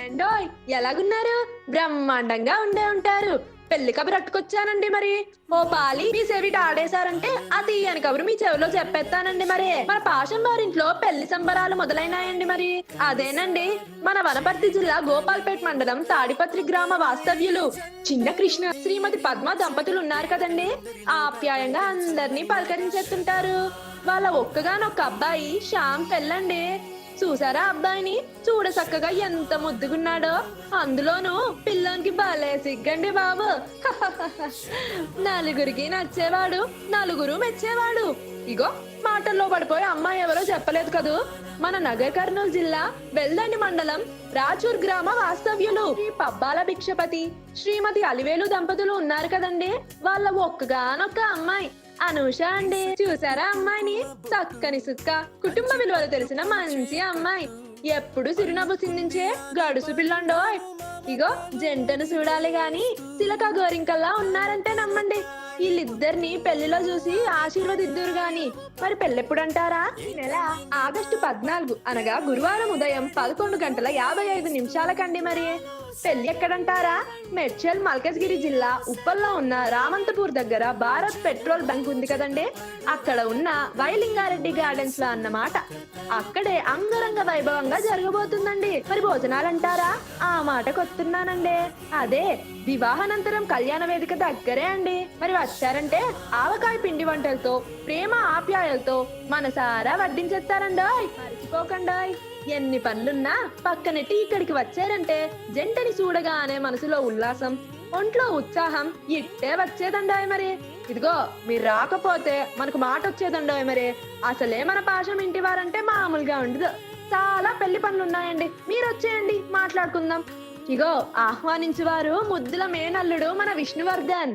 ఏండోయ్ ఎలాగున్నారు? బ్రహ్మాండంగా ఉండే ఉంటారు. పెళ్లి కబురు అట్టుకొచ్చానండి మరి. ఓ పాలి మీ సెవిట ఆడేశారంటే ఆ తీయని కబురు మీ చెవిలో చెప్పేస్తానండి మరి. మన పాశం వారింట్లో పెళ్లి సంబరాలు మొదలైనాయండి మరి. అదేనండి మన వనపర్తి జిల్లా గోపాల్పేట మండలం తాడిపత్రి గ్రామ వాస్తవ్యులు చిన్న కృష్ణ శ్రీమతి పద్మ దంపతులు ఉన్నారు కదండి. ఆప్యాయంగా అందరినీ పలకరించేస్తుంటారు. వాళ్ళ ఒక్కగానొక్క అబ్బాయి శ్యామ్ పెళ్ళండి. చూసారా అబ్బాయిని? చూడ చక్కగా ఎంత ముద్దుగున్నాడో. అందులోనూ పిల్లోనికి భలే సిగ్గండి బాబు. నలుగురికి నచ్చేవాడు, నలుగురు మెచ్చేవాడు. ఇగో మాటల్లో పడిపోయి అమ్మాయి ఎవరో చెప్పలేదు కదూ. మన నగర్ కర్నూలు జిల్లా బెల్దండి మండలం రాచూర్ గ్రామ వాస్తవ్యులు శ్రీ పబ్బాల భిక్షపతి శ్రీమతి అలివేలు దంపతులు ఉన్నారు కదండి. వాళ్ళ ఒక్కగానొక్క అమ్మాయి అనూష అండి. చూసారా అమ్మాయిని? చక్కని సుక్క, కుటుంబ విలువలు తెలిసిన మంచి అమ్మాయి. ఎప్పుడు చిరునవ్వు సిందించే గడుసు పిల్లండోయ్. ఇగో జంటను చూడాలి గాని సిలక గోరింకల్లా ఉన్నారంటే నమ్మండి. వీళ్ళిద్దరిని పెళ్లిలో చూసి ఆశీర్వదిద్దురు గాని మరి పెళ్ళెప్పుడంటారా? ఈ నెల ఆగస్టు 14 అనగా గురువారం ఉదయం 11:55 మరి. పెళ్లి ఎక్కడంటారా? మెడ్చల్ మల్కజ్గిరి జిల్లా ఉప్పల్లో ఉన్న రామంతపూర్ దగ్గర భారత్ పెట్రోల్ బంక్ ఉంది కదండి. అక్కడ ఉన్న వైలింగారెడ్డి గార్డెన్స్ లో అన్నమాట. అక్కడే అంగరంగ వైభవంగా జరగబోతుందండి. మరి భోజనాలంటారా? ఆ మాటకు వస్తున్నానండి. అదే వివాహానంతరం కళ్యాణ వేదిక దగ్గరే అండి. మరి వచ్చారంటే ఆవకాయ పిండి వంటలతో ప్రేమ ఆప్యాయలతో మనసారా వడ్డించేస్తారండోయ్. మర్చిపోకండోయ్. ఎన్ని పనులున్నా పక్కనెట్టి ఇక్కడికి వచ్చారంటే జంటని చూడగానే మనసులో ఉల్లాసం, ఒంట్లో ఉత్సాహం ఇట్టే వచ్చేదండాయి మరి. ఇదిగో మీరు రాకపోతే మనకు మాట వచ్చేదండాయి మరి. అసలే మన పాశం ఇంటి వారంటే మామూలుగా ఉండదు. చాలా పెళ్లి పనులున్నాయండి. మీరు వచ్చేయండి, మాట్లాడుకుందాం. ఇగో ఆహ్వానించేవారు ముద్దుల మేనల్లుడు మన విష్ణువర్ధన్.